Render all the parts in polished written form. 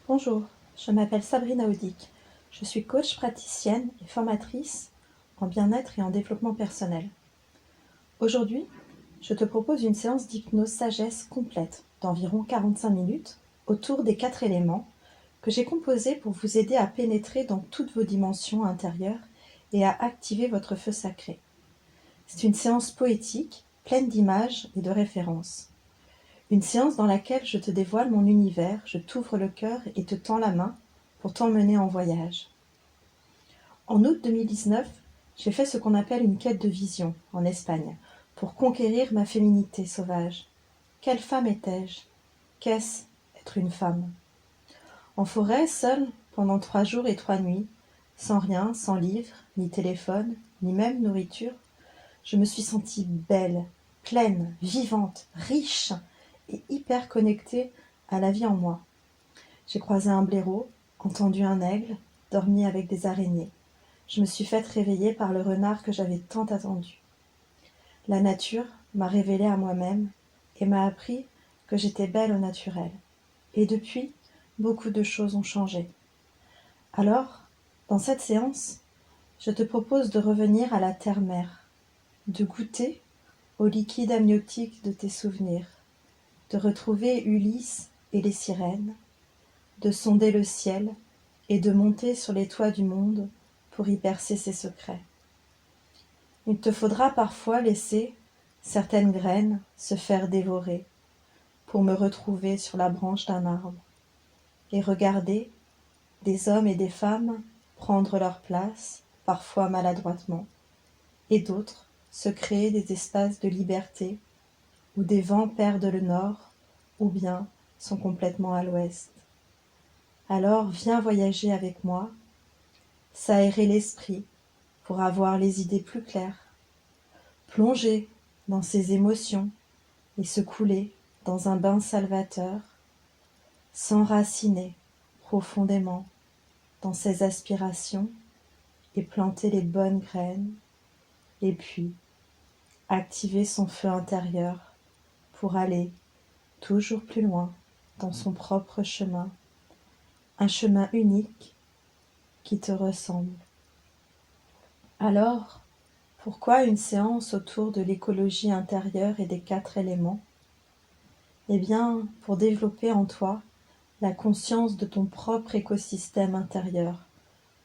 Bonjour, je m'appelle Sabrina Audic. Je suis coach praticienne et formatrice en bien-être et en développement personnel. Aujourd'hui, je te propose une séance d'hypnose sagesse complète d'environ 45 minutes autour des 4 éléments que j'ai composés pour vous aider à pénétrer dans toutes vos dimensions intérieures et à activer votre feu sacré. C'est une séance poétique, pleine d'images et de références. Une séance dans laquelle je te dévoile mon univers, je t'ouvre le cœur et te tends la main pour t'emmener en voyage. En août 2019, j'ai fait ce qu'on appelle une quête de vision en Espagne pour conquérir ma féminité sauvage. Quelle femme étais-je? Qu'est-ce être une femme? En forêt, seule, pendant 3 jours et 3 nuits, sans rien, sans livre, ni téléphone, ni même nourriture, je me suis sentie belle, pleine, vivante, riche et hyper connectée à la vie en moi. J'ai croisé un blaireau, entendu un aigle, dormi avec des araignées. Je me suis faite réveiller par le renard que j'avais tant attendu. La nature m'a révélée à moi-même et m'a appris que j'étais belle au naturel. Et depuis, beaucoup de choses ont changé. Alors, dans cette séance, je te propose de revenir à la terre-mère, de goûter au liquide amniotique de tes souvenirs, de retrouver Ulysse et les sirènes, de sonder le ciel et de monter sur les toits du monde pour y percer ses secrets. Il te faudra parfois laisser certaines graines se faire dévorer pour me retrouver sur la branche d'un arbre et regarder des hommes et des femmes prendre leur place, parfois maladroitement, et d'autres se créer des espaces de liberté où des vents perdent le nord ou bien sont complètement à l'ouest. Alors viens voyager avec moi, s'aérer l'esprit pour avoir les idées plus claires, plonger dans ses émotions et se couler dans un bain salvateur, s'enraciner profondément dans ses aspirations et planter les bonnes graines, et puis activer son feu intérieur pour aller toujours plus loin dans son propre chemin, un chemin unique qui te ressemble. Alors, pourquoi une séance autour de l'écologie intérieure et des 4 éléments? Eh bien, pour développer en toi la conscience de ton propre écosystème intérieur,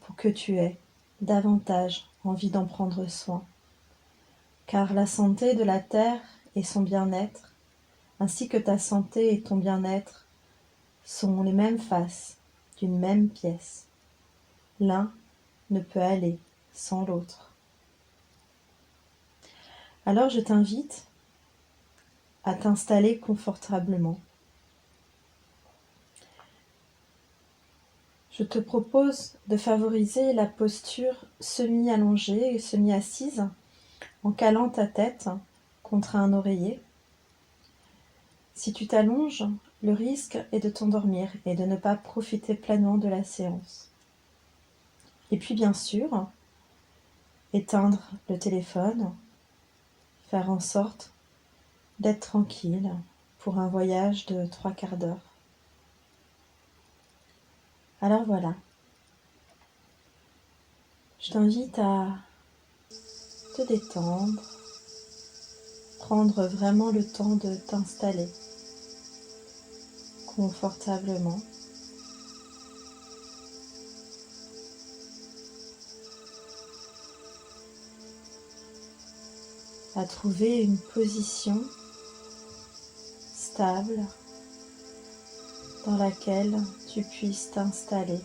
pour que tu aies davantage envie d'en prendre soin. Car la santé de la terre et son bien-être, ainsi que ta santé et ton bien-être, sont les mêmes faces d'une même pièce. L'un ne peut aller sans l'autre. Alors je t'invite à t'installer confortablement. Je te propose de favoriser la posture semi-allongée et semi-assise en calant ta tête contre un oreiller. Si tu t'allonges, le risque est de t'endormir et de ne pas profiter pleinement de la séance. Et puis bien sûr, éteindre le téléphone, faire en sorte d'être tranquille pour un voyage de 3/4 d'heure. Alors voilà, je t'invite à te détendre, prendre vraiment le temps de t'installer confortablement. À trouver une position stable dans laquelle tu puisses t'installer.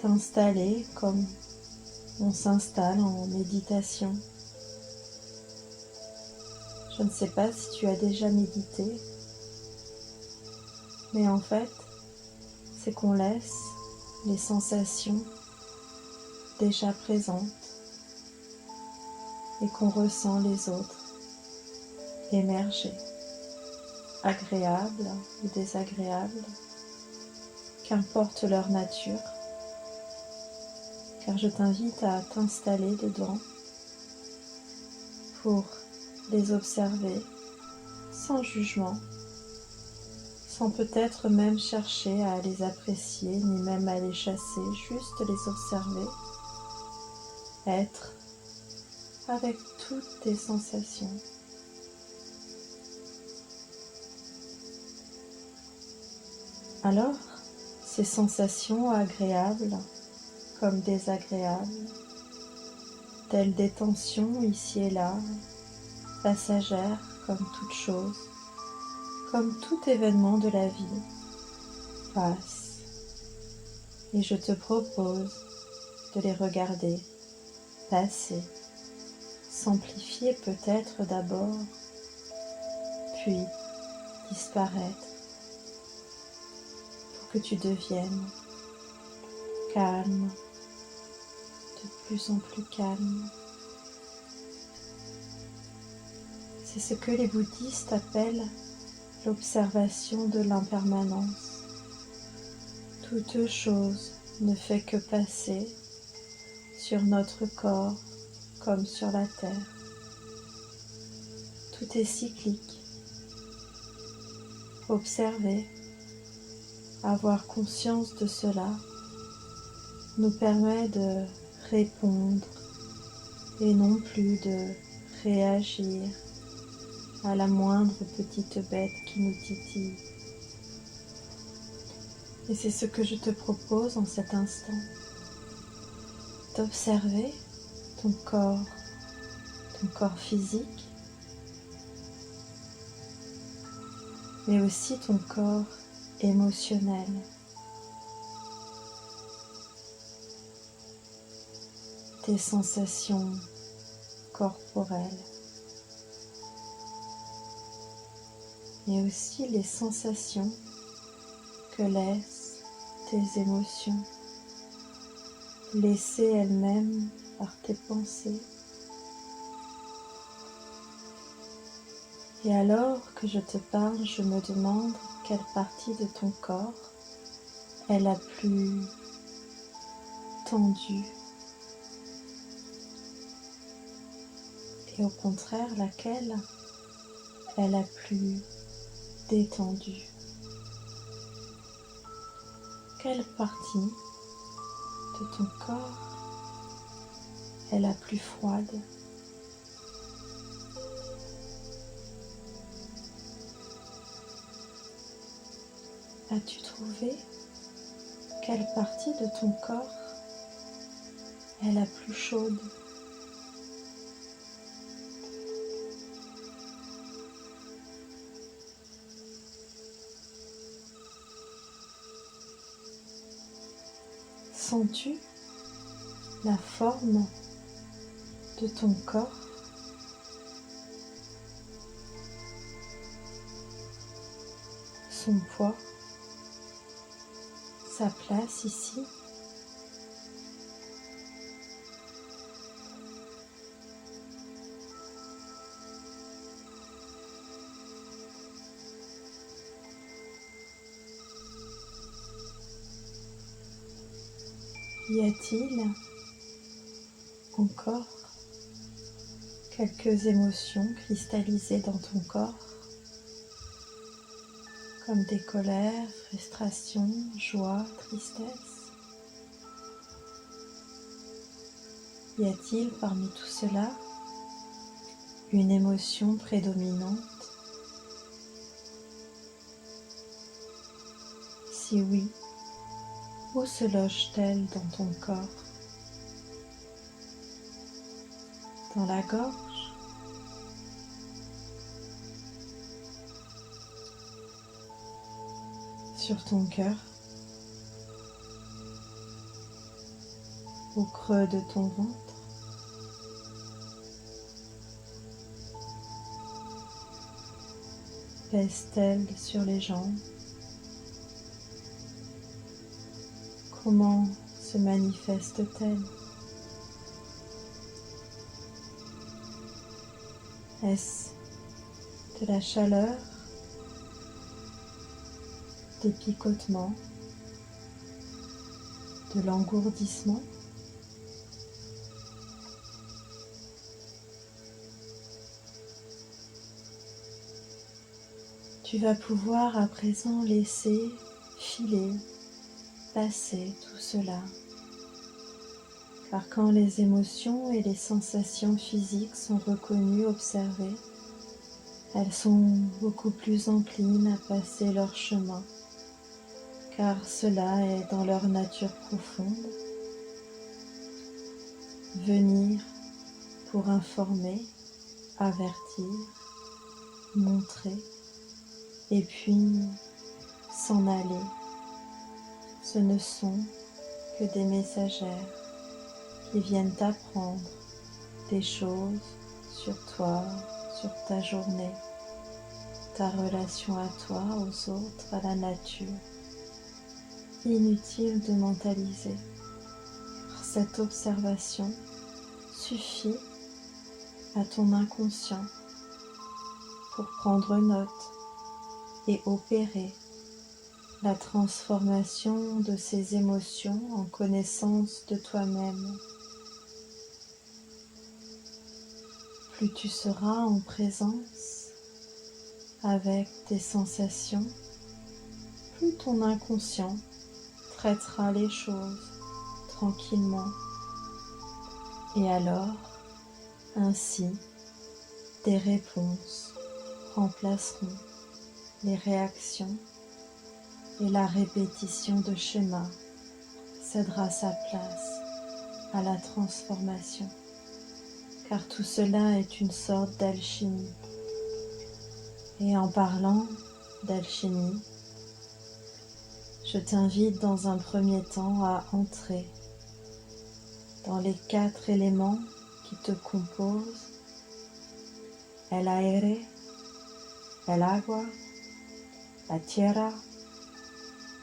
T'installer comme on s'installe en méditation. Je ne sais pas si tu as déjà médité, mais en fait, c'est qu'on laisse les sensations déjà présentes et qu'on ressent les autres émerger, agréables ou désagréables, qu'importe leur nature, car je t'invite à t'installer dedans pour les observer sans jugement, sans peut-être même chercher à les apprécier, ni même à les chasser, juste les observer, être avec toutes tes sensations. Alors, ces sensations agréables comme désagréables, telles des tensions ici et là, passagères comme toute chose, comme tout événement de la vie, passent. Et je te propose de les regarder passer, s'amplifier peut-être d'abord, puis disparaître, pour que tu deviennes calme, de plus en plus calme. C'est ce que les bouddhistes appellent l'observation de l'impermanence. Toute chose ne fait que passer sur notre corps comme sur la terre. Tout est cyclique. Observer, avoir conscience de cela, nous permet de répondre et non plus de réagir à la moindre petite bête qui nous titille. Et c'est ce que je te propose en cet instant, d'observer ton corps physique, mais aussi ton corps émotionnel. Tes sensations corporelles, mais aussi les sensations que laissent tes émotions, laissées elles-mêmes par tes pensées. Et alors que je te parle, je me demande quelle partie de ton corps est la plus tendue et au contraire laquelle est la plus détendue. Quelle partie de ton corps est la plus froide? As-tu trouvé quelle partie de ton corps est la plus chaude? Sens-tu la forme de ton corps? Son poids? Sa place ici? Y a-t-il encore quelques émotions cristallisées dans ton corps, comme des colères, frustrations, joie, tristesse? Y a-t-il parmi tout cela une émotion prédominante? Si oui, où se loge-t-elle dans ton corps? Dans la gorge? Sur ton cœur? Au creux de ton ventre? Pèse-t-elle sur les jambes? Comment se manifeste-t-elle? Est-ce de la chaleur, des picotements, de l'engourdissement? Tu vas pouvoir à présent laisser filer, passer tout cela. Car quand les émotions et les sensations physiques sont reconnues, observées, elles sont beaucoup plus enclines à passer leur chemin, car cela est dans leur nature profonde. Venir pour informer, avertir, montrer, et puis s'en aller. Ce ne sont que des messagères qui viennent t'apprendre des choses sur toi, sur ta journée, ta relation à toi, aux autres, à la nature. Inutile de mentaliser. Cette observation suffit à ton inconscient pour prendre note et opérer la transformation de ces émotions en connaissance de toi-même. Plus tu seras en présence avec tes sensations, plus ton inconscient traitera les choses tranquillement. Et alors, ainsi, des réponses remplaceront les réactions et la répétition de schémas cédera sa place à la transformation. Car tout cela est une sorte d'alchimie. Et en parlant d'alchimie, je t'invite dans un premier temps à entrer dans les 4 éléments qui te composent: el aire, el agua, la tierra,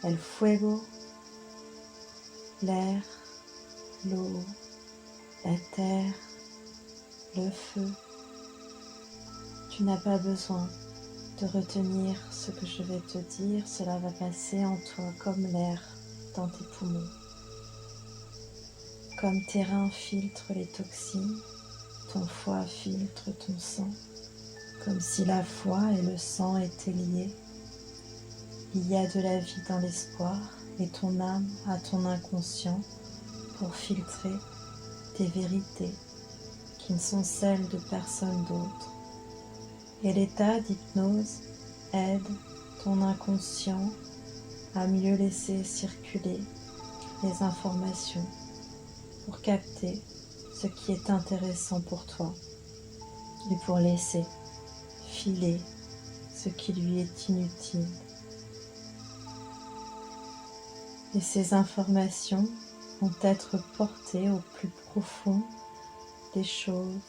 el fuego, l'air, l'eau, la terre, le feu. Tu n'as pas besoin de retenir ce que je vais te dire, cela va passer en toi comme l'air dans tes poumons. Comme tes reins filtrent les toxines, ton foie filtre ton sang, comme si la foi et le sang étaient liés. Il y a de la vie dans l'espoir et ton âme a ton inconscient pour filtrer tes vérités qui ne sont celles de personne d'autre. Et l'état d'hypnose aide ton inconscient à mieux laisser circuler les informations pour capter ce qui est intéressant pour toi et pour laisser filer ce qui lui est inutile. Et ces informations vont être portées au plus profond des choses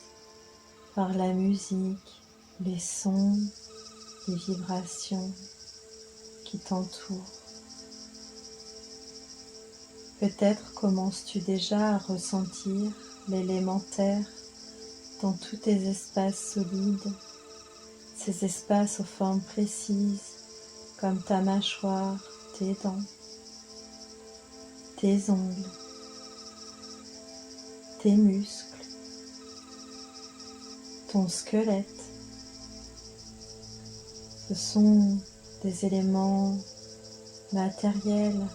par la musique, les sons, les vibrations qui t'entourent. Peut-être commences-tu déjà à ressentir l'élément terre dans tous tes espaces solides, ces espaces aux formes précises comme ta mâchoire, tes dents, tes ongles, tes muscles, ton squelette. Ce sont des éléments matériels,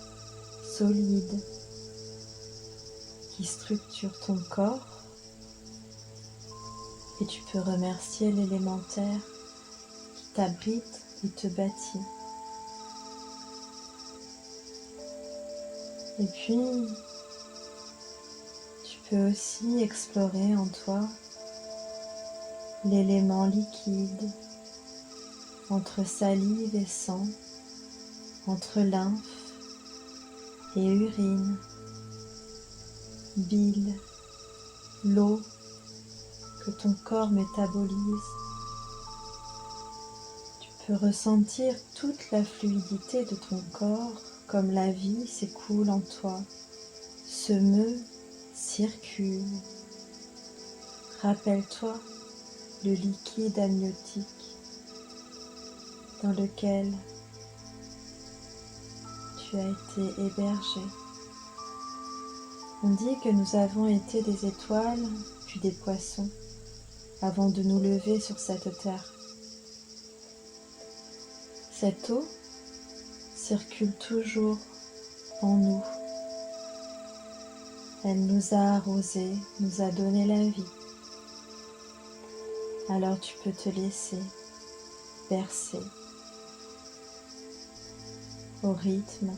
solides, qui structurent ton corps, et tu peux remercier l'élémentaire qui t'abrite et te bâtit. Et puis, tu peux aussi explorer en toi l'élément liquide, entre salive et sang, entre lymphe et urine, bile, l'eau que ton corps métabolise. Tu peux ressentir toute la fluidité de ton corps comme la vie s'écoule en toi, se meut, circule. Rappelle-toi le liquide amniotique dans lequel tu as été hébergé. On dit que nous avons été des étoiles, puis des poissons, avant de nous lever sur cette terre. Cette eau circule toujours en nous. Elle nous a arrosés, nous a donné la vie. Alors tu peux te laisser bercer au rythme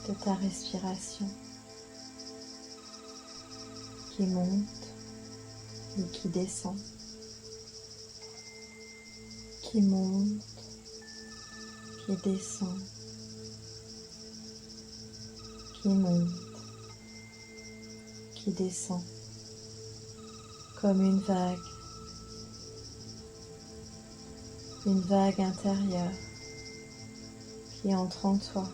de ta respiration qui monte et qui descend, qui monte, qui descend, qui monte, qui descend, comme une vague intérieure qui entre en toi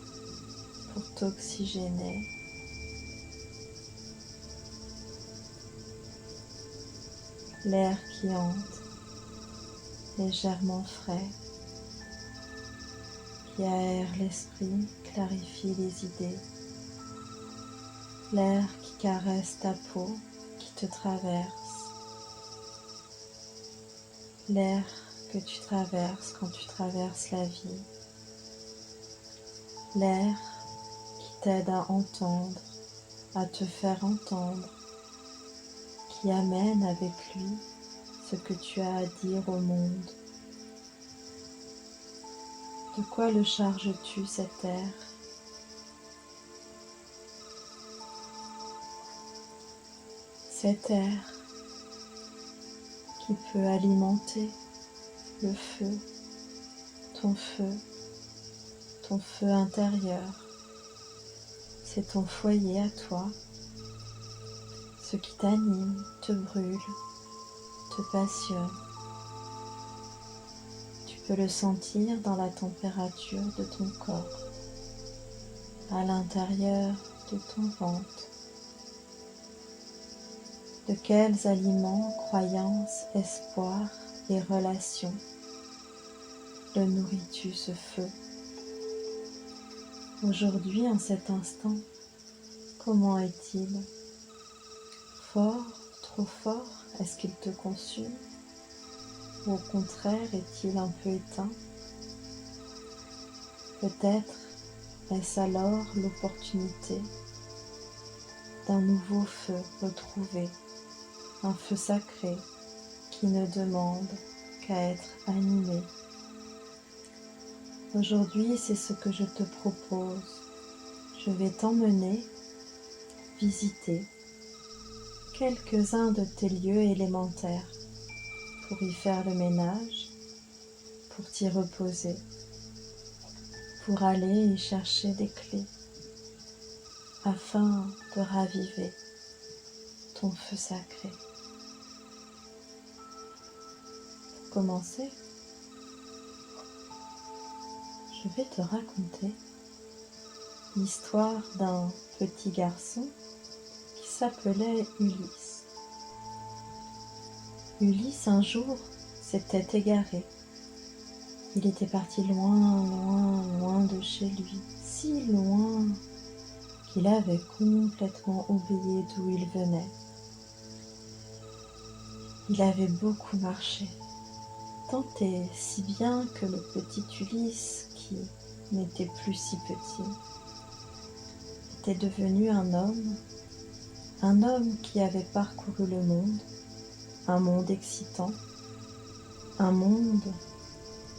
pour t'oxygéner. L'air qui entre, légèrement frais, qui aère l'esprit, clarifie les idées. L'air qui caresse ta peau, qui te traverse. L'air que tu traverses quand tu traverses la vie. L'air qui t'aide à entendre, à te faire entendre, qui amène avec lui ce que tu as à dire au monde. De quoi le charges-tu cet air ? Cet air qui peut alimenter le feu, ton feu intérieur. C'est ton foyer à toi, ce qui t'anime, te brûle, te passionne. Tu peux le sentir dans la température de ton corps, à l'intérieur de ton ventre. De quels aliments, croyances, espoirs et relations le nourris-tu ce feu ? Aujourd'hui, en cet instant, comment est-il ? Fort, trop fort ? Est-ce qu'il te consume ? Ou au contraire, est-il un peu éteint ? Peut-être est-ce alors l'opportunité d'un nouveau feu retrouvé, un feu sacré qui ne demande qu'à être animé. Aujourd'hui, c'est ce que je te propose. Je vais t'emmener visiter quelques-uns de tes lieux élémentaires pour y faire le ménage, pour t'y reposer, pour aller y chercher des clés afin de raviver ton feu sacré. Pour commencer, je vais te raconter l'histoire d'un petit garçon qui s'appelait Ulysse. Ulysse, un jour, s'était égaré. Il était parti loin, loin, loin de chez lui, si loin qu'il avait complètement oublié d'où il venait. Il avait beaucoup marché, tant et si bien que le petit Ulysse, qui n'était plus si petit, était devenu un homme qui avait parcouru le monde, un monde excitant, un monde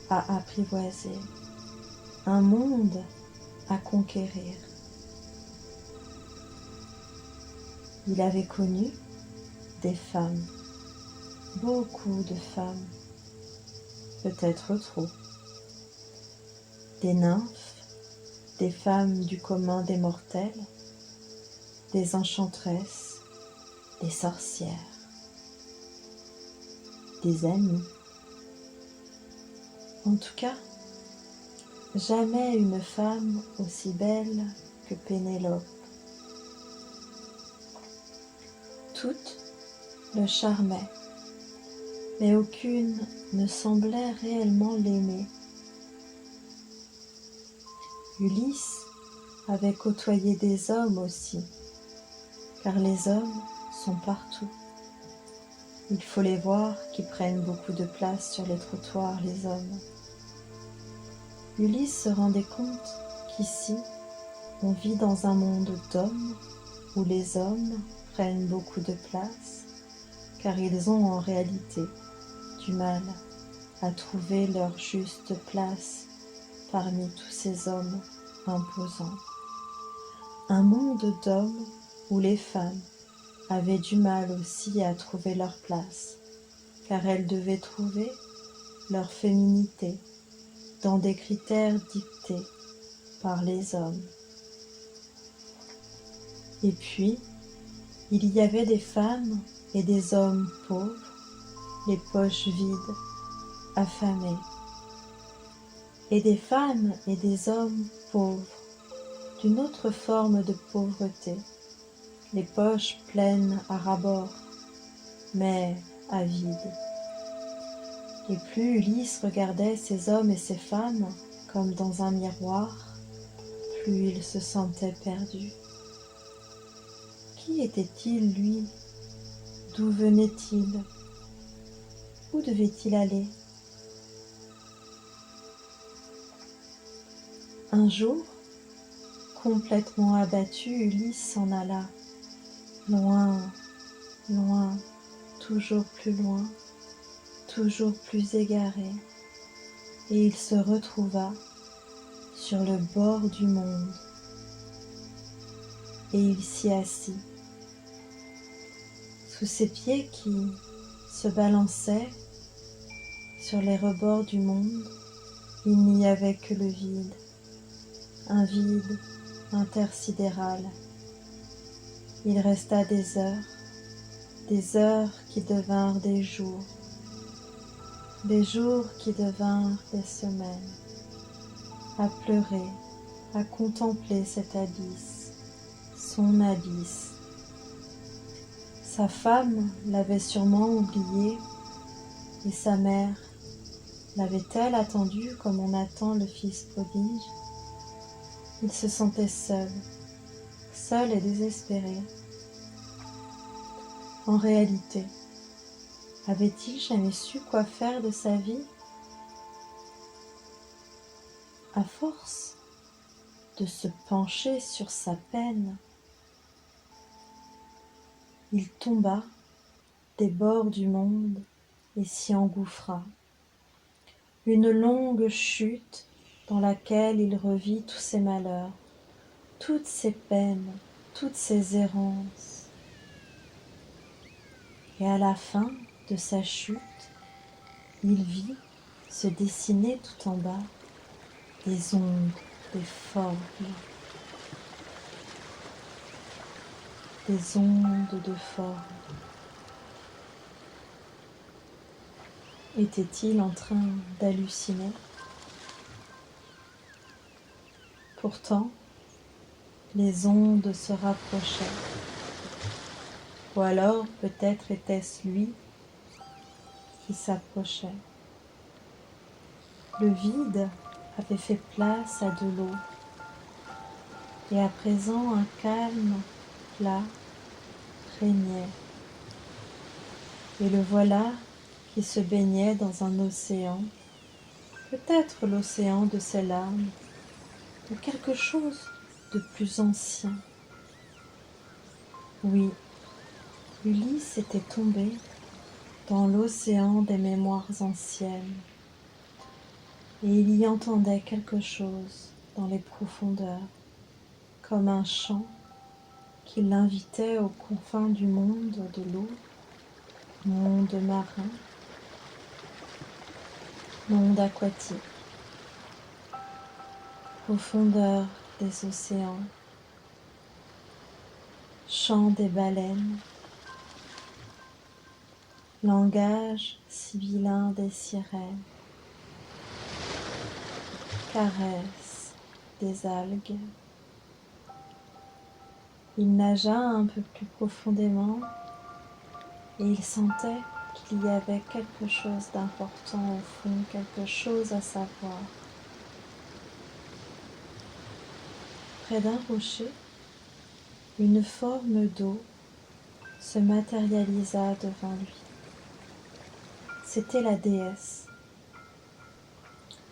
à apprivoiser, un monde à conquérir. Il avait connu des femmes, beaucoup de femmes, peut-être trop, des nymphes, des femmes du commun des mortels, des enchantresses, des sorcières, des amis. En tout cas, jamais une femme aussi belle que Pénélope. Toutes le charmaient, mais aucune ne semblait réellement l'aimer. Ulysse avait côtoyé des hommes aussi, car les hommes sont partout. Il faut les voir qui prennent beaucoup de place sur les trottoirs, les hommes. Ulysse se rendait compte qu'ici, on vit dans un monde d'hommes où les hommes prennent beaucoup de place, car ils ont en réalité du mal à trouver leur juste place parmi tous ces hommes imposants. Un monde d'hommes où les femmes avaient du mal aussi à trouver leur place, car elles devaient trouver leur féminité dans des critères dictés par les hommes. Et puis, il y avait des femmes et des hommes pauvres, les poches vides, affamés, et des femmes et des hommes pauvres, d'une autre forme de pauvreté, les poches pleines à ras-bord, mais avides. Et plus Ulysse regardait ces hommes et ces femmes comme dans un miroir, plus il se sentait perdu. Qui était-il, lui? D'où venait-il? Où devait-il aller? Un jour, complètement abattu, Ulysse s'en alla, loin, loin, toujours plus loin, toujours plus égaré, et il se retrouva sur le bord du monde, et il s'y assit. Sous ses pieds qui se balançaient sur les rebords du monde, il n'y avait que le vide, un vide intersidéral. Il resta des heures qui devinrent des jours qui devinrent des semaines, à pleurer, à contempler cet abysse, son abysse. Sa femme l'avait sûrement oublié, et sa mère l'avait-elle attendu comme on attend le fils prodige? Il se sentait seul et désespéré. En réalité, avait-il jamais su quoi faire de sa vie? À force de se pencher sur sa peine, il tomba des bords du monde et s'y engouffra. Une longue chute dans laquelle il revit tous ses malheurs, toutes ses peines, toutes ses errances. Et à la fin de sa chute, il vit se dessiner tout en bas des ondes, des formes, des ondes de forme. Était-il en train d'halluciner? Pourtant, les ondes se rapprochaient. Ou alors peut-être était-ce lui qui s'approchait. Le vide avait fait place à de l'eau, et à présent un calme plat régnait. Et le voilà qui se baignait dans un océan, peut-être l'océan de ses larmes, ou quelque chose de plus ancien. Oui, Ulysse était tombé dans l'océan des mémoires anciennes, et il y entendait quelque chose dans les profondeurs, comme un chant qui l'invitait aux confins du monde de l'eau, monde marin, monde aquatique, profondeur des océans, chant des baleines, langage sibyllin des sirènes, caresse des algues. Il nagea un peu plus profondément et il sentait qu'il y avait quelque chose d'important au fond, quelque chose à savoir. Près d'un rocher, une forme d'eau se matérialisa devant lui. C'était la déesse.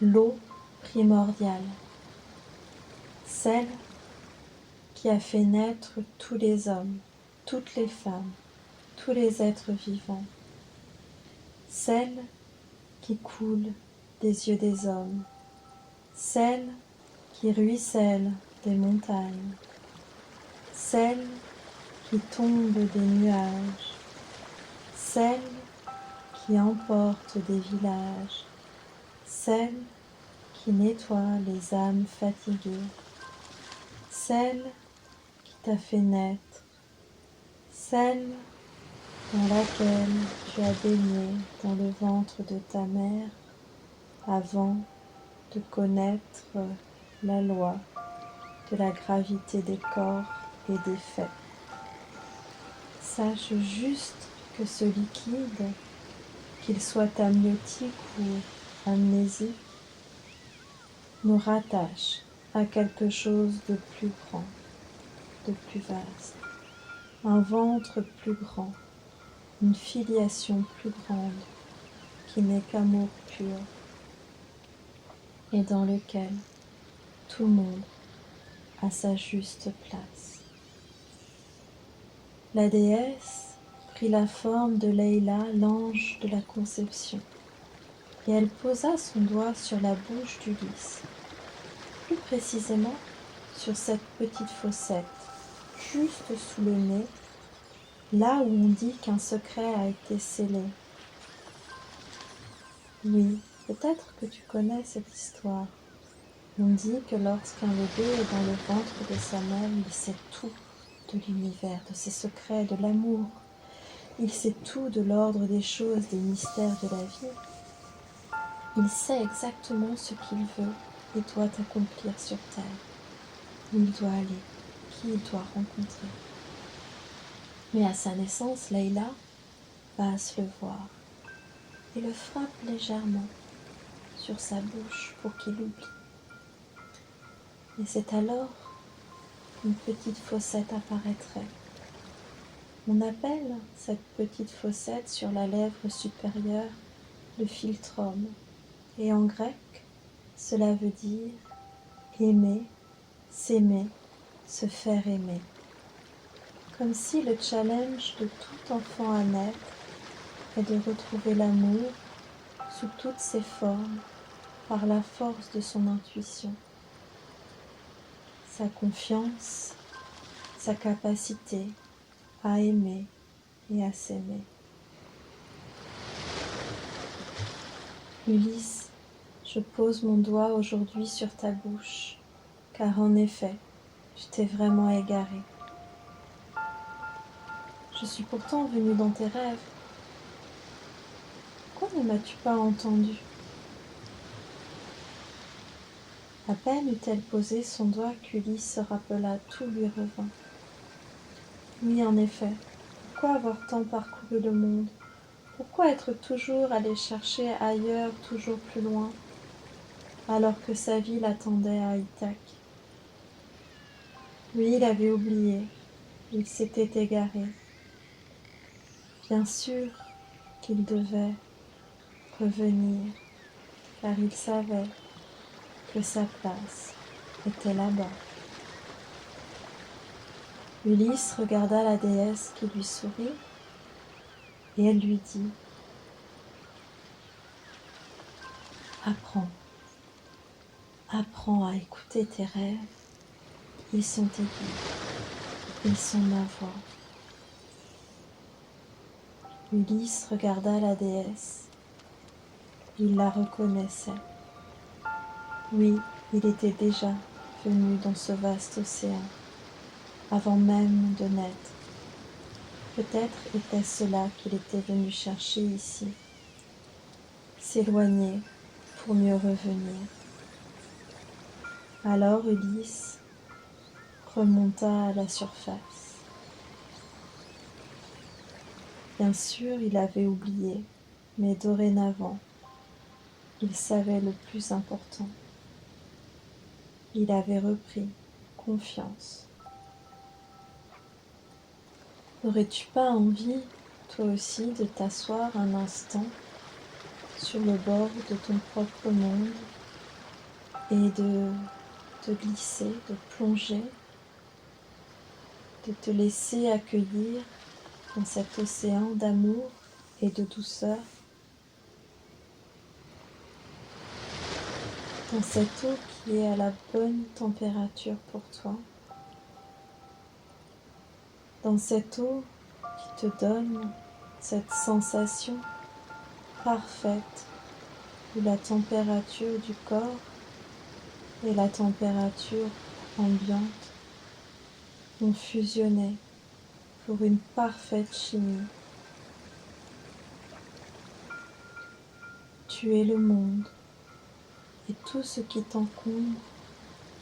L'eau primordiale, celle qui a fait naître tous les hommes, toutes les femmes, tous les êtres vivants, celle qui coule des yeux des hommes, celle qui ruisselle des montagnes, celle qui tombe des nuages, celle qui emporte des villages, celle qui nettoie les âmes fatiguées, celle qui t'a fait naître, celle dans laquelle tu as baigné dans le ventre de ta mère avant de connaître la loi de la gravité des corps et des faits. Sache juste que ce liquide, qu'il soit amniotique ou amnésique, nous rattache à quelque chose de plus grand, de plus vaste, un ventre plus grand, une filiation plus grande qui n'est qu'amour pur et dans lequel tout le monde a sa juste place. La déesse prit la forme de Leila, l'ange de la conception, et elle posa son doigt sur la bouche d'Ulysse, plus précisément sur cette petite fossette, juste sous le nez, là où on dit qu'un secret a été scellé. Oui, peut-être que tu connais cette histoire. On dit que lorsqu'un bébé est dans le ventre de sa mère, il sait tout de l'univers, de ses secrets, de l'amour. Il sait tout de l'ordre des choses, des mystères de la vie. Il sait exactement ce qu'il veut et doit accomplir sur terre, où il doit aller, qui il doit rencontrer. Mais à sa naissance, Leïla passe le voir et le frappe légèrement sur sa bouche pour qu'il oublie. Et c'est alors qu'une petite fossette apparaîtrait. On appelle cette petite fossette sur la lèvre supérieure le philtrum, et en grec, cela veut dire aimer, s'aimer, se faire aimer. Comme si le challenge de tout enfant à naître est de retrouver l'amour sous toutes ses formes par la force de son intuition, sa confiance, sa capacité à aimer et à s'aimer. Ulysse, je pose mon doigt aujourd'hui sur ta bouche, car en effet, je t'ai vraiment égaré. Je suis pourtant venue dans tes rêves. Pourquoi ne m'as-tu pas entendu? À peine eut-elle posé son doigt qu'Ulysse se rappela, tout lui revint. Oui, en effet, pourquoi avoir tant parcouru le monde? Pourquoi être toujours allé chercher ailleurs, toujours plus loin, alors que sa vie l'attendait à Ithaque? Lui, il avait oublié, il s'était égaré. Bien sûr qu'il devait revenir, car il savait que sa place était là-bas. Ulysse regarda la déesse qui lui sourit, et elle lui dit : « Apprends, apprends à écouter tes rêves, ils sont tes guides, ils sont ma voix. » Ulysse regarda la déesse. Il la reconnaissait. Oui, il était déjà venu dans ce vaste océan, avant même de naître. Peut-être était-ce cela qu'il était venu chercher ici, s'éloigner pour mieux revenir. Alors Ulysse remonta à la surface. Bien sûr, il avait oublié, mais dorénavant, il savait le plus important. Il avait repris confiance. N'aurais-tu pas envie, toi aussi, de t'asseoir un instant sur le bord de ton propre monde, et de te glisser, de plonger, de te laisser accueillir dans cet océan d'amour et de douceur, dans cette eau qui est à la bonne température pour toi, dans cette eau qui te donne cette sensation parfaite où la température du corps et la température ambiante ont fusionné pour une parfaite chimie. Tu es le monde et tout ce qui t'encombre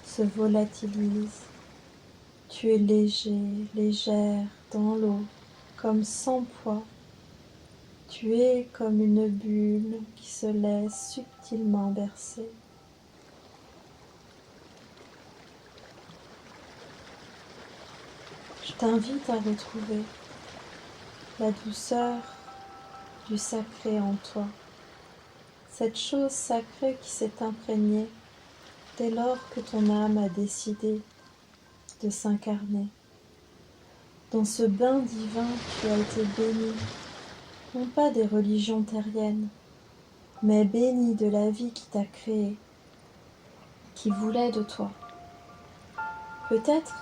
se volatilise. Tu es léger, légère dans l'eau, comme sans poids. Tu es comme une bulle qui se laisse subtilement bercer. Je t'invite à retrouver la douceur du sacré en toi, cette chose sacrée qui s'est imprégnée dès lors que ton âme a décidé de s'incarner. Dans ce bain divin, tu as été béni, non pas des religions terriennes, mais béni de la vie qui t'a créé, qui voulait de toi. Peut-être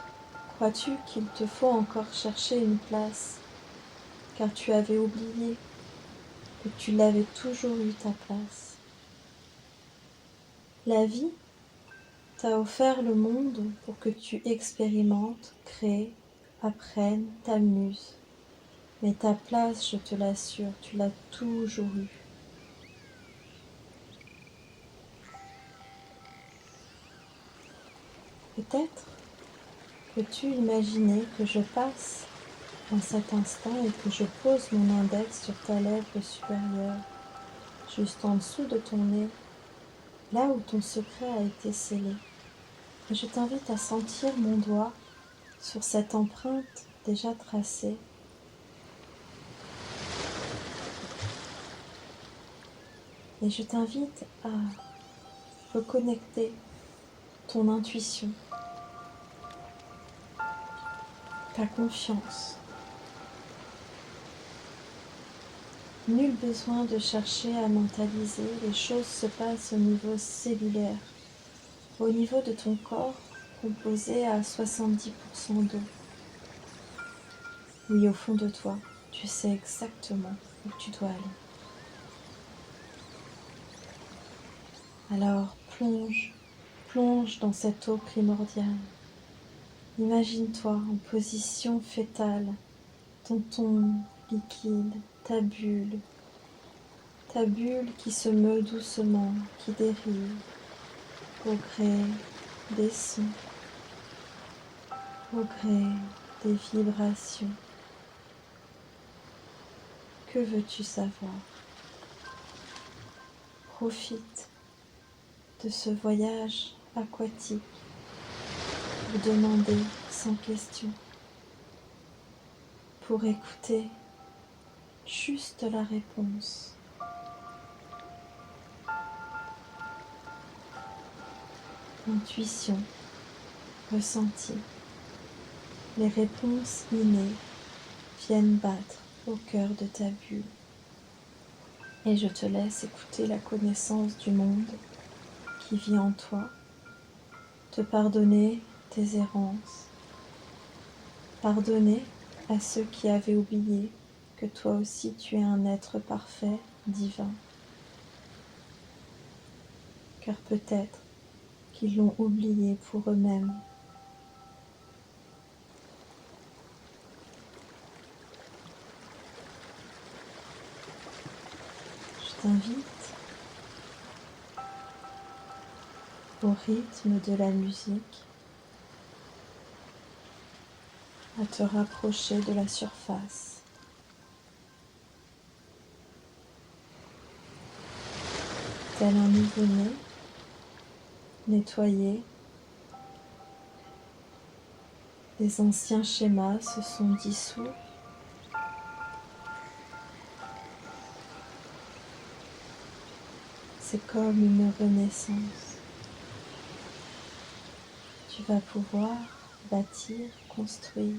crois-tu qu'il te faut encore chercher une place, car tu avais oublié que tu l'avais toujours eu ta place. La vie t'a offert le monde pour que tu expérimentes, crées, apprennes, t'amuses. Mais ta place, je te l'assure, tu l'as toujours eue. Peut-être peux-tu imaginer que je passe dans cet instant et que je pose mon index sur ta lèvre supérieure, juste en dessous de ton nez, là où ton secret a été scellé. Et je t'invite à sentir mon doigt sur cette empreinte déjà tracée. Et je t'invite à reconnecter ton intuition, ta confiance. Nul besoin de chercher à mentaliser, les choses se passent au niveau cellulaire, au niveau de ton corps composé à 70% d'eau. Oui, au fond de toi, tu sais exactement où tu dois aller. Alors plonge dans cette eau primordiale. Imagine-toi en position fœtale, dans ton liquide, ta bulle qui se meut doucement, qui dérive au gré des sons, au gré des vibrations. Que veux-tu savoir? Profite de ce voyage aquatique pour demander sans question, pour écouter juste la réponse. Intuition, ressenti, les réponses innées viennent battre au cœur de ta bulle. Et je te laisse écouter la connaissance du monde qui vit en toi, te pardonner tes errances, pardonner à ceux qui avaient oublié que toi aussi tu es un être parfait, divin. Car peut-être qu'ils l'ont oublié pour eux-mêmes. Je t'invite au rythme de la musique à te rapprocher de la surface. Tel un nouveau-né, nettoyé, les anciens schémas se sont dissous. C'est comme une renaissance. Tu vas pouvoir bâtir, construire.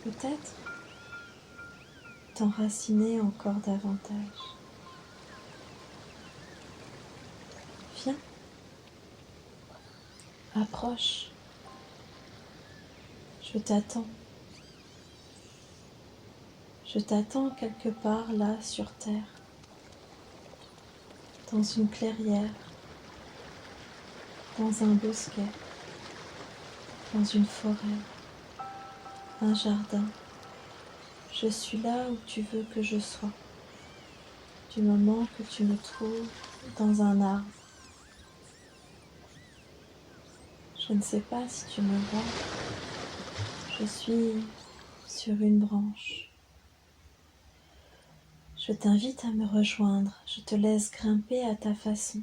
Peut-être t'enraciner encore davantage. Viens, approche. Je t'attends. Je t'attends quelque part là sur terre, dans une clairière, dans un bosquet, dans une forêt, un jardin. Je suis là où tu veux que je sois, du moment que tu me trouves dans un arbre. Je ne sais pas si tu me vois, je suis sur une branche. Je t'invite à me rejoindre, je te laisse grimper à ta façon.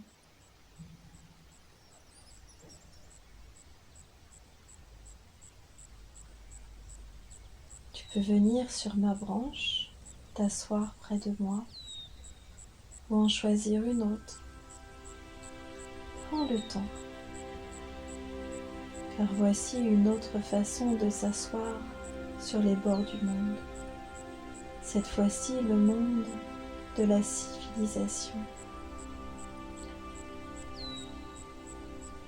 Tu peux venir sur ma branche, t'asseoir près de moi ou en choisir une autre. Prends le temps, car voici une autre façon de s'asseoir sur les bords du monde. Cette fois-ci, le monde de la civilisation.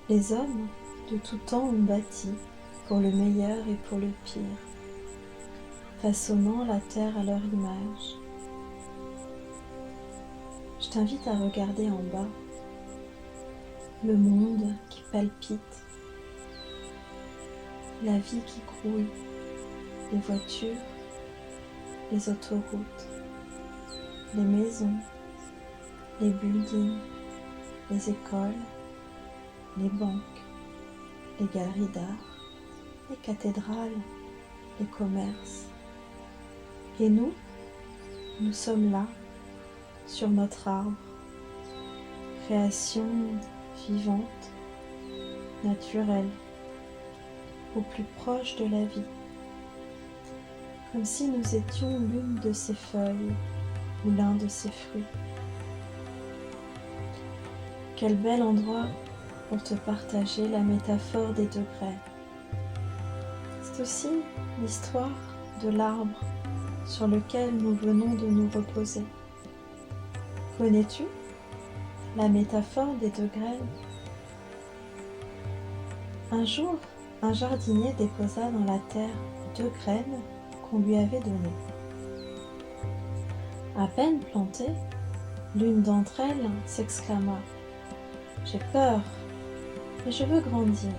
Les hommes de tout temps ont bâti pour le meilleur et pour le pire, façonnant la terre à leur image. Je t'invite à regarder en bas le monde qui palpite, la vie qui grouille, les voitures, les autoroutes, les maisons, les buildings, les écoles, les banques, les galeries d'art, les cathédrales, les commerces. Et nous sommes là, sur notre arbre, création vivante, naturelle, au plus proche de la vie, comme si nous étions l'une de ses feuilles ou l'un de ses fruits. Quel bel endroit pour te partager la métaphore des deux graines. C'est aussi l'histoire de l'arbre sur lequel nous venons de nous reposer. Connais-tu la métaphore des deux graines? Un jour, un jardinier déposa dans la terre 2 graines qu'on lui avait données. À peine plantée, l'une d'entre elles s'exclama : « J'ai peur, mais je veux grandir.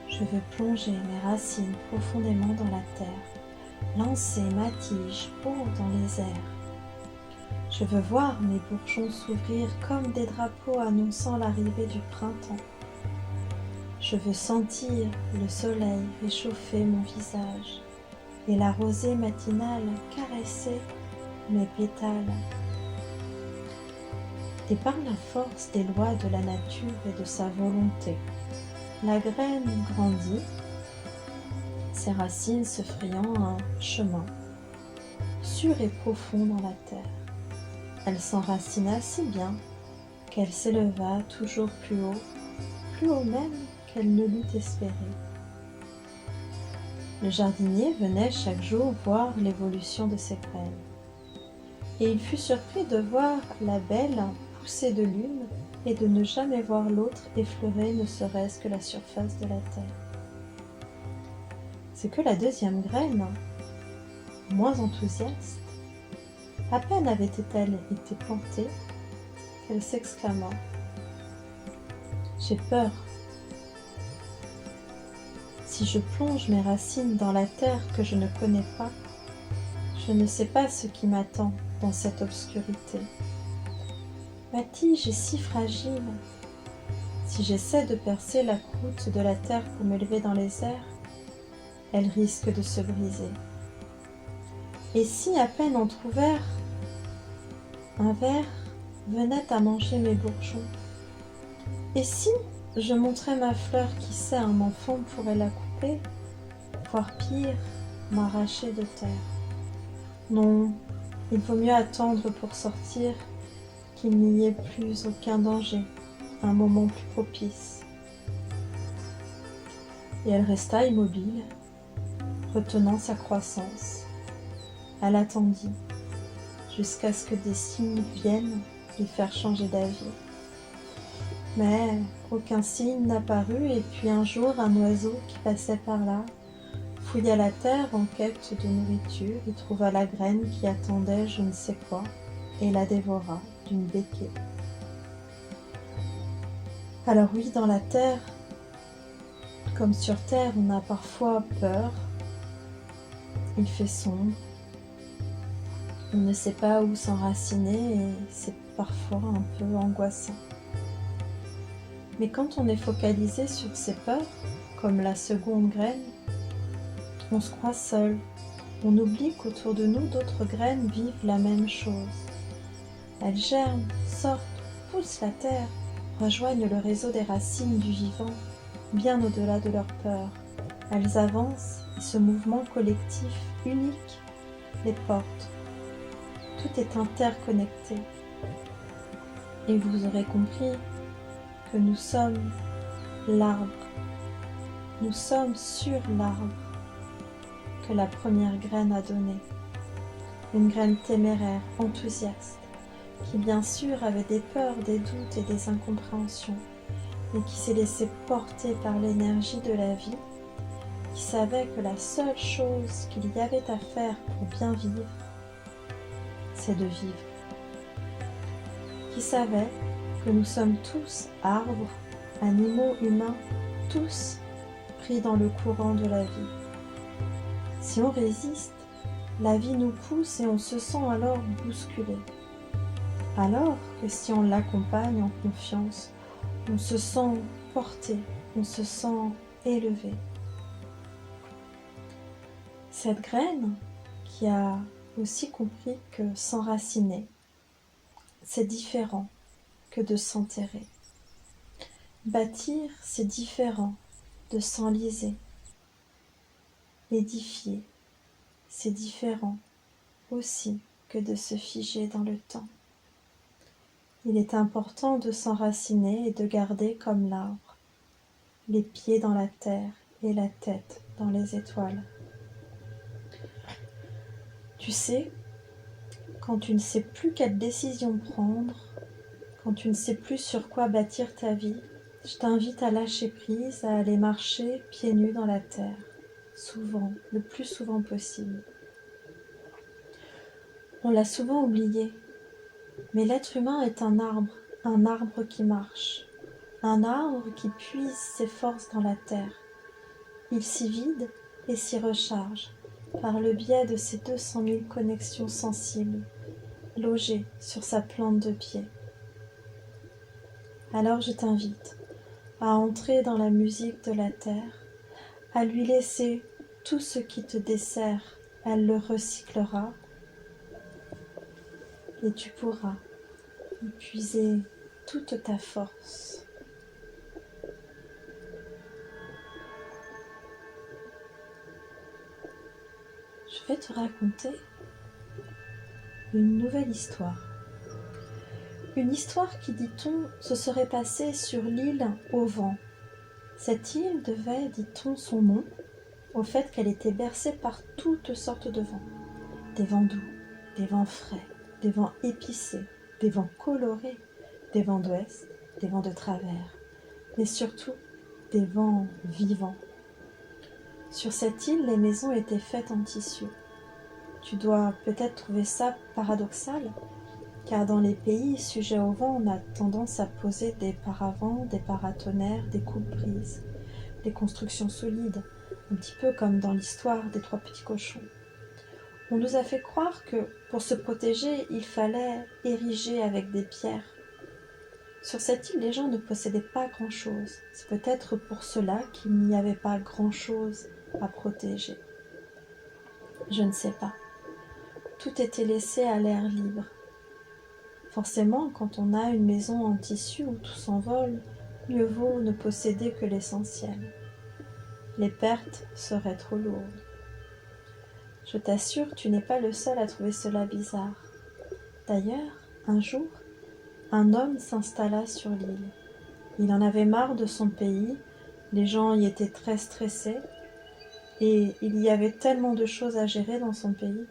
Je veux plonger mes racines profondément dans la terre, lancer ma tige haut dans les airs. Je veux voir mes bourgeons s'ouvrir comme des drapeaux annonçant l'arrivée du printemps. Je veux sentir le soleil réchauffer mon visage et la rosée matinale caresser mes pétales. Et par la force des lois de la nature et de sa volonté, la graine grandit, ses racines se frayant un chemin sûr et profond dans la terre. Elle s'enracina si bien qu'elle s'éleva toujours plus haut même qu'elle ne l'eût espéré. Le jardinier venait chaque jour voir l'évolution de ses graines, et il fut surpris de voir la belle pousser de l'une et de ne jamais voir l'autre effleurer ne serait-ce que la surface de la terre. C'est que la deuxième graine, moins enthousiaste, à peine avait-elle été plantée qu'elle s'exclama : « J'ai peur. Si je plonge mes racines dans la terre que je ne connais pas, je ne sais pas ce qui m'attend dans cette obscurité. Ma tige est si fragile. Si j'essaie de percer la croûte de la terre pour m'élever dans les airs, elle risque de se briser. Et si, à peine entrouvert, un ver venait à manger mes bourgeons? Et si je montrais ma fleur, qui sait, un enfant pourrait la couper, voire pire, m'arracher de terre? Non, il vaut mieux attendre pour sortir qu'il n'y ait plus aucun danger. un moment plus propice. Et elle resta immobile, retenant sa croissance. Elle attendit, jusqu'à ce que des signes viennent lui faire changer d'avis. Mais aucun signe n'apparut, et puis un jour, un oiseau qui passait par là fouilla la terre en quête de nourriture. Il trouva la graine qui attendait je ne sais quoi, et la dévora d'une becquée. Alors oui, dans la terre, comme sur terre, on a parfois peur. Il fait sombre. On ne sait pas où s'enraciner et c'est parfois un peu angoissant. Mais quand on est focalisé sur ses peurs, comme la seconde graine, on se croit seul. On oublie qu'autour de nous, d'autres graines vivent la même chose. Elles germent, sortent, poussent la terre, rejoignent le réseau des racines du vivant, bien au-delà de leurs peurs. Elles avancent et ce mouvement collectif unique les porte. Tout est interconnecté. Et vous aurez compris que nous sommes l'arbre. Nous sommes sur l'arbre que la première graine a donné. Une graine téméraire, enthousiaste, qui bien sûr avait des peurs, des doutes et des incompréhensions, mais qui s'est laissée porter par l'énergie de la vie, qui savait que la seule chose qu'il y avait à faire pour bien vivre, c'est de vivre. Qui savait que nous sommes tous arbres, animaux, humains, tous pris dans le courant de la vie. Si on résiste, la vie nous pousse et on se sent alors bousculé. Alors que si on l'accompagne en confiance, on se sent porté, on se sent élevé. Cette graine qui a aussi compris que s'enraciner, c'est différent que de s'enterrer. Bâtir, c'est différent de s'enliser. Édifier, c'est différent aussi que de se figer dans le temps. Il est important de s'enraciner et de garder comme l'arbre, les pieds dans la terre et la tête dans les étoiles. Tu sais, quand tu ne sais plus quelle décision prendre, quand tu ne sais plus sur quoi bâtir ta vie, je t'invite à lâcher prise, à aller marcher pieds nus dans la terre, souvent, le plus souvent possible. On l'a souvent oublié, mais l'être humain est un arbre qui marche, un arbre qui puise ses forces dans la terre. Il s'y vide et s'y recharge par le biais de ses 200 000 connexions sensibles, logées sur sa plante de pied. Alors je t'invite à entrer dans la musique de la terre, à lui laisser tout ce qui te dessert, elle le recyclera et tu pourras y puiser toute ta force. Je vais te raconter une nouvelle histoire. Une histoire qui, dit-on, se serait passée sur l'île au vent. Cette île devait, dit-on, son nom au fait qu'elle était bercée par toutes sortes de vents. Des vents doux, des vents frais, des vents épicés, des vents colorés, des vents d'ouest, des vents de travers, mais surtout des vents vivants. Sur cette île, les maisons étaient faites en tissu. Tu dois peut-être trouver ça paradoxal, car dans les pays sujets au vent, on a tendance à poser des paravents, des paratonnerres, des coupes-prises, des constructions solides, un petit peu comme dans l'histoire des 3 petits cochons. On nous a fait croire que, pour se protéger, il fallait ériger avec des pierres. Sur cette île, les gens ne possédaient pas grand-chose. C'est peut-être pour cela qu'il n'y avait pas grand-chose à protéger. Je ne sais pas. Tout était laissé à l'air libre. Forcément, quand on a une maison en tissu où tout s'envole, mieux vaut ne posséder que l'essentiel. Les pertes seraient trop lourdes. Je t'assure, tu n'es pas le seul à trouver cela bizarre. D'ailleurs, un jour, un homme s'installa sur l'île. Il en avait marre de son pays, les gens y étaient très stressés et il y avait tellement de choses à gérer dans son pays.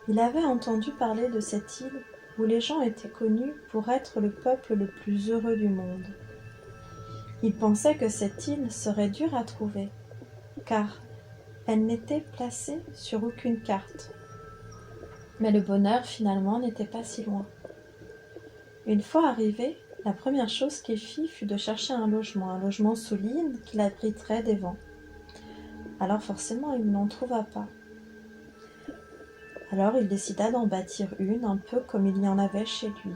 Il avait entendu parler de cette île où les gens étaient connus pour être le peuple le plus heureux du monde. Il pensait que cette île serait dure à trouver, car elle n'était placée sur aucune carte. Mais le bonheur, finalement, n'était pas si loin. Une fois arrivé, la première chose qu'il fit fut de chercher un logement solide qui l'abriterait des vents. Alors forcément, il n'en trouva pas. Alors il décida d'en bâtir une, un peu comme il y en avait chez lui.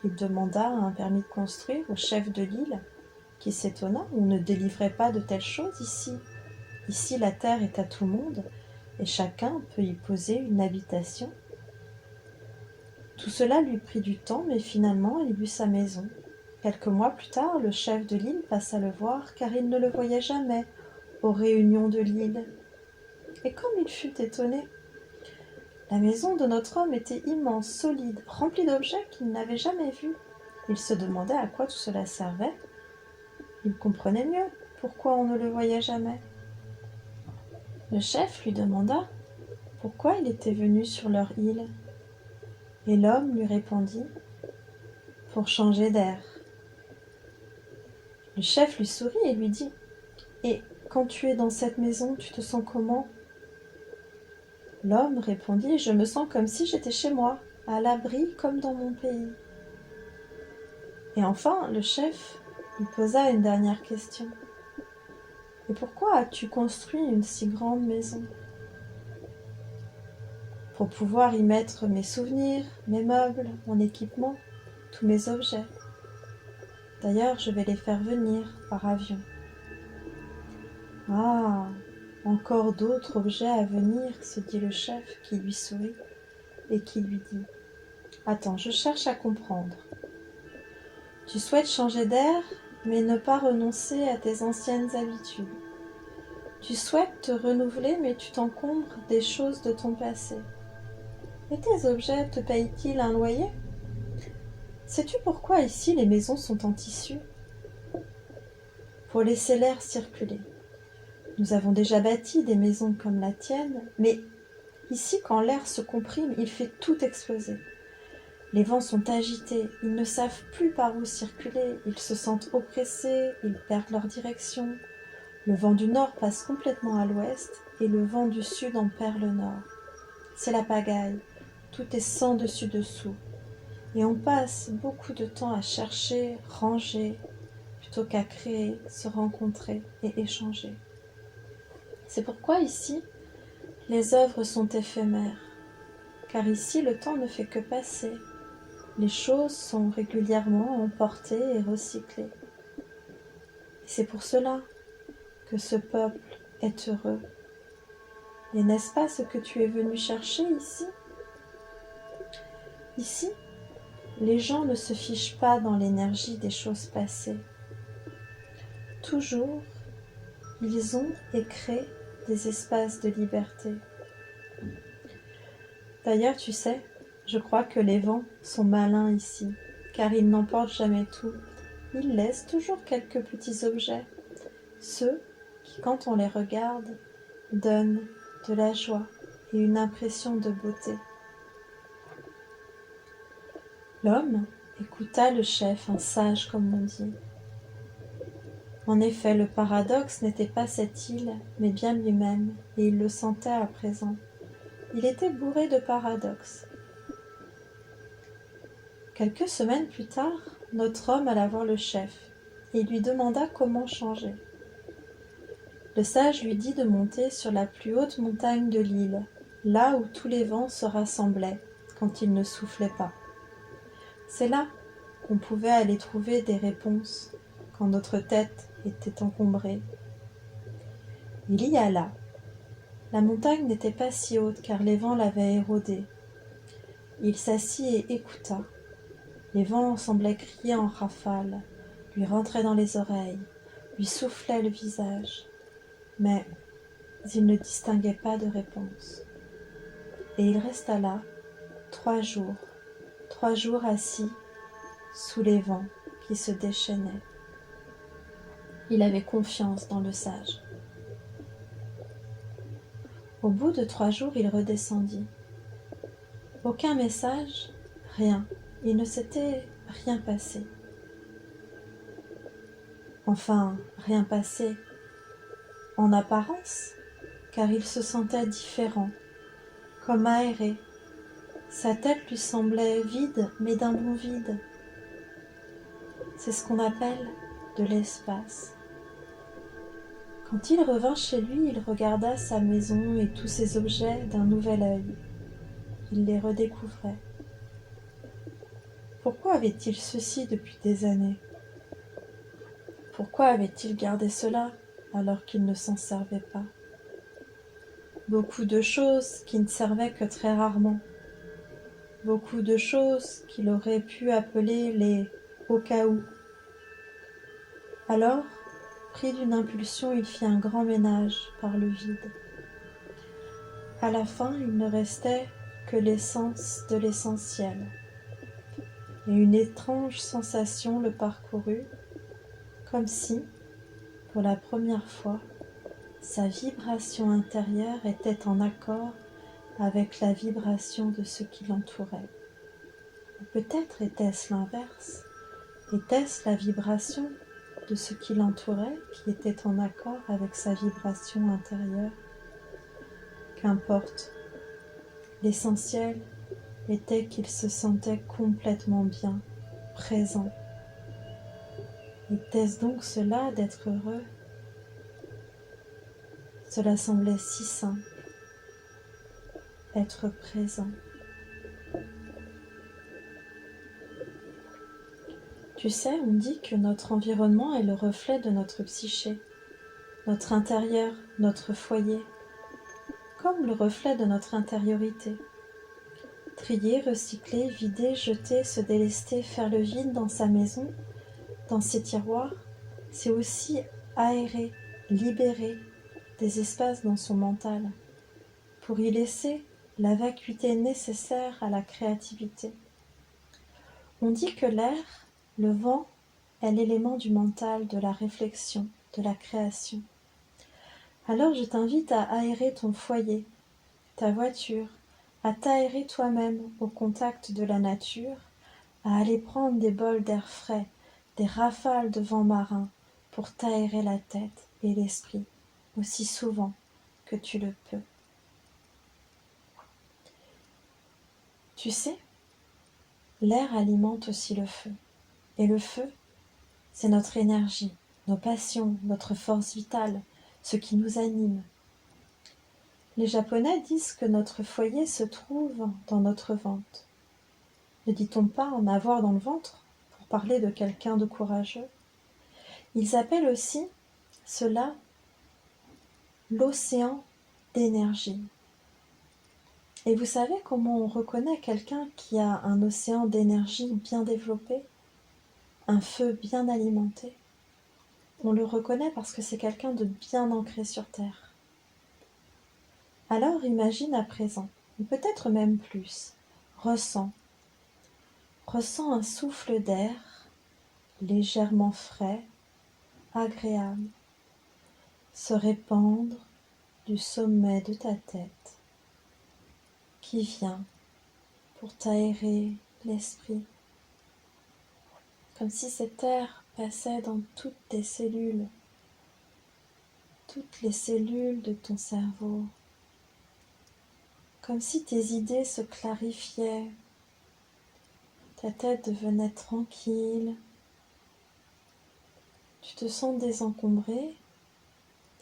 Il demanda un permis de construire au chef de l'île, qui s'étonna, on ne délivrait pas de telles choses ici. Ici, la terre est à tout le monde, et chacun peut y poser une habitation. Tout cela lui prit du temps, mais finalement, il eut sa maison. Quelques mois plus tard, le chef de l'île passa le voir, car il ne le voyait jamais aux réunions de l'île. Et comme il fut étonné, la maison de notre homme était immense, solide, remplie d'objets qu'il n'avait jamais vus. Il se demandait à quoi tout cela servait. Il comprenait mieux pourquoi on ne le voyait jamais. Le chef lui demanda pourquoi il était venu sur leur île. Et l'homme lui répondit « Pour changer d'air ». Le chef lui sourit et lui dit « Et quand tu es dans cette maison, tu te sens comment ?» L'homme répondit « Je me sens comme si j'étais chez moi, à l'abri comme dans mon pays. » Et enfin, le chef lui posa une dernière question. « Et pourquoi as-tu construit une si grande maison ?»« Pour pouvoir y mettre mes souvenirs, mes meubles, mon équipement, tous mes objets. D'ailleurs, je vais les faire venir par avion. » « Ah, encore d'autres objets à venir, se dit le chef qui lui sourit et qui lui dit « Attends, je cherche à comprendre. Tu souhaites changer d'air, mais ne pas renoncer à tes anciennes habitudes. Tu souhaites te renouveler, mais tu t'encombres des choses de ton passé. Et tes objets te payent-ils un loyer? Sais-tu pourquoi ici les maisons sont en tissu? Pour laisser l'air circuler. Nous avons déjà bâti des maisons comme la tienne, mais ici, quand l'air se comprime, il fait tout exploser. Les vents sont agités, ils ne savent plus par où circuler, ils se sentent oppressés, ils perdent leur direction. Le vent du nord passe complètement à l'ouest et le vent du sud en perd le nord. C'est la pagaille, tout est sans dessus-dessous. Et on passe beaucoup de temps à chercher, ranger, plutôt qu'à créer, se rencontrer et échanger. C'est pourquoi ici, les œuvres sont éphémères, car ici le temps ne fait que passer. Les choses sont régulièrement emportées et recyclées. Et c'est pour cela que ce peuple est heureux. Et n'est-ce pas ce que tu es venu chercher ici? Ici, les gens ne se fichent pas dans l'énergie des choses passées. Toujours, ils ont et créent des espaces de liberté. D'ailleurs, tu sais, je crois que les vents sont malins ici, car ils n'emportent jamais tout. Ils laissent toujours quelques petits objets, ceux qui, quand on les regarde, donnent de la joie et une impression de beauté. L'homme écouta le chef, un sage comme on dit. En effet, le paradoxe n'était pas cette île, mais bien lui-même, et il le sentait à présent. Il était bourré de paradoxes. Quelques semaines plus tard, notre homme alla voir le chef, et il lui demanda comment changer. Le sage lui dit de monter sur la plus haute montagne de l'île, là où tous les vents se rassemblaient, quand il ne soufflait pas. C'est là qu'on pouvait aller trouver des réponses, quand notre tête était encombrée. Il y alla. La montagne n'était pas si haute car les vents l'avaient érodée. Il s'assit et écouta. Les vents semblaient crier en rafales, lui rentraient dans les oreilles, lui soufflaient le visage. Mais il ne distinguait pas de réponse. Et il resta là 3 jours assis sous les vents qui se déchaînaient. Il avait confiance dans le sage. Au bout de 3 jours, il redescendit. Aucun message, rien. Il ne s'était rien passé. Enfin, rien passé en apparence, car il se sentait différent, comme aéré. Sa tête lui semblait vide, mais d'un bon vide. C'est ce qu'on appelle de l'espace. Quand il revint chez lui, il regarda sa maison et tous ses objets d'un nouvel œil. Il les redécouvrait. Pourquoi avait-il ceci depuis des années? Pourquoi avait-il gardé cela alors qu'il ne s'en servait pas? Beaucoup de choses qui ne servaient que très rarement. Beaucoup de choses qu'il aurait pu appeler les au cas où. Alors, pris d'une impulsion, il fit un grand ménage par le vide. À la fin, il ne restait que l'essence de l'essentiel. Et une étrange sensation le parcourut, comme si, pour la première fois, sa vibration intérieure était en accord avec la vibration de ce qui l'entourait. Ou peut-être était-ce l'inverse. Était-ce la vibration de ce qui l'entourait qui était en accord avec sa vibration intérieure? Qu'importe. L'essentiel était qu'il se sentait complètement bien, présent. Était-ce donc cela d'être heureux? Cela semblait si simple, être présent. Tu sais, on dit que notre environnement est le reflet de notre psyché, notre intérieur, notre foyer, comme le reflet de notre intériorité. Trier, recycler, vider, jeter, se délester, faire le vide dans sa maison, dans ses tiroirs, c'est aussi aérer, libérer des espaces dans son mental, pour y laisser la vacuité nécessaire à la créativité. On dit que l'air, le vent, est l'élément du mental, de la réflexion, de la création. Alors je t'invite à aérer ton foyer, ta voiture, à t'aérer toi-même au contact de la nature, à aller prendre des bols d'air frais, des rafales de vent marin, pour t'aérer la tête et l'esprit, aussi souvent que tu le peux. Tu sais, l'air alimente aussi le feu. Et le feu, c'est notre énergie, nos passions, notre force vitale, ce qui nous anime. Les Japonais disent que notre foyer se trouve dans notre ventre. Ne dit-on pas en avoir dans le ventre pour parler de quelqu'un de courageux? Ils appellent aussi cela l'océan d'énergie. Et vous savez comment on reconnaît quelqu'un qui a un océan d'énergie bien développé, un feu bien alimenté? On le reconnaît parce que c'est quelqu'un de bien ancré sur terre. Alors imagine à présent, ou peut-être même plus, ressens un souffle d'air légèrement frais, agréable, se répandre du sommet de ta tête, qui vient pour t'aérer l'esprit, comme si cet air passait dans toutes tes cellules, toutes les cellules de ton cerveau, comme si tes idées se clarifiaient, ta tête devenait tranquille, tu te sens désencombré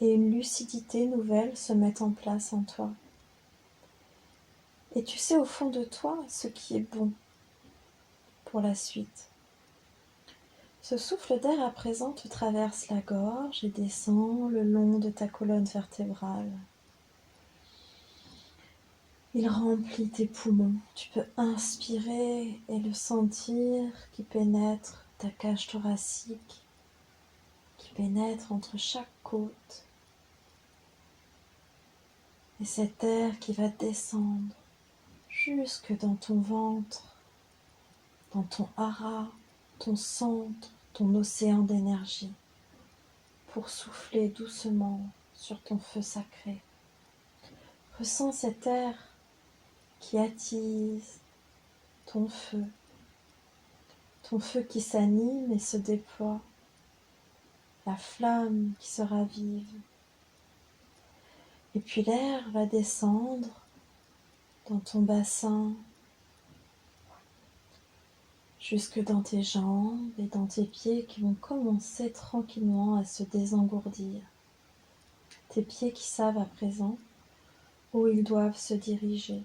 et une lucidité nouvelle se met en place en toi. Et tu sais au fond de toi ce qui est bon pour la suite. Ce souffle d'air à présent te traverse la gorge et descend le long de ta colonne vertébrale. Il remplit tes poumons. Tu peux inspirer et le sentir qui pénètre ta cage thoracique, qui pénètre entre chaque côte. Et cet air qui va descendre jusque dans ton ventre, dans ton hara, ton centre, ton océan d'énergie, pour souffler doucement sur ton feu sacré. Ressens cet air qui attise ton feu qui s'anime et se déploie, la flamme qui se ravive. Et puis l'air va descendre dans ton bassin, jusque dans tes jambes et dans tes pieds qui vont commencer tranquillement à se désengourdir. Tes pieds qui savent à présent où ils doivent se diriger,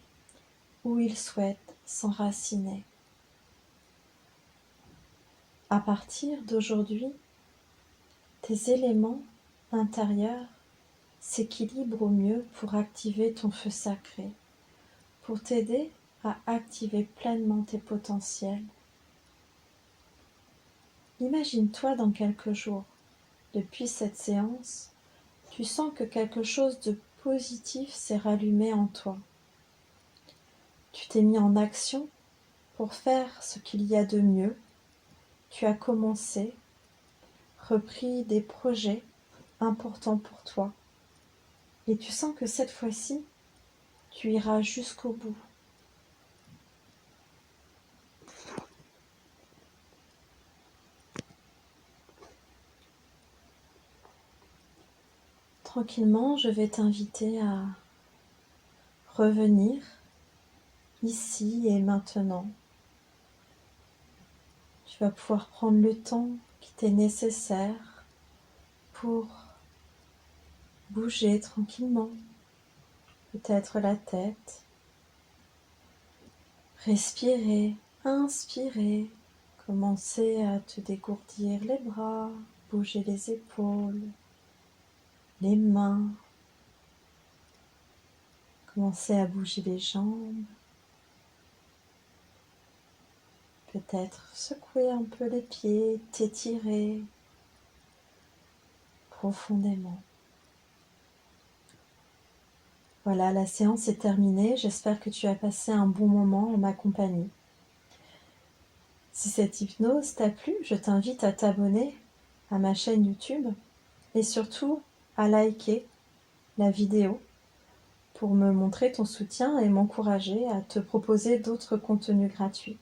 où ils souhaitent s'enraciner. À partir d'aujourd'hui, tes éléments intérieurs s'équilibrent au mieux pour activer ton feu sacré, pour t'aider à activer pleinement tes potentiels. Imagine-toi dans quelques jours, depuis cette séance, tu sens que quelque chose de positif s'est rallumé en toi. Tu t'es mis en action pour faire ce qu'il y a de mieux. Tu as commencé, repris des projets importants pour toi. Et tu sens que cette fois-ci, tu iras jusqu'au bout. Tranquillement, je vais t'inviter à revenir ici et maintenant. Tu vas pouvoir prendre le temps qui t'est nécessaire pour bouger tranquillement, peut-être la tête, respirer, inspirer, commencer à te dégourdir les bras, bouger les épaules, les mains, commencer à bouger les jambes, peut-être secouer un peu les pieds, t'étirer profondément. Voilà, la séance est terminée. J'espère que tu as passé un bon moment en ma compagnie. Si cette hypnose t'a plu, je t'invite à t'abonner à ma chaîne YouTube et surtout à liker la vidéo pour me montrer ton soutien et m'encourager à te proposer d'autres contenus gratuits.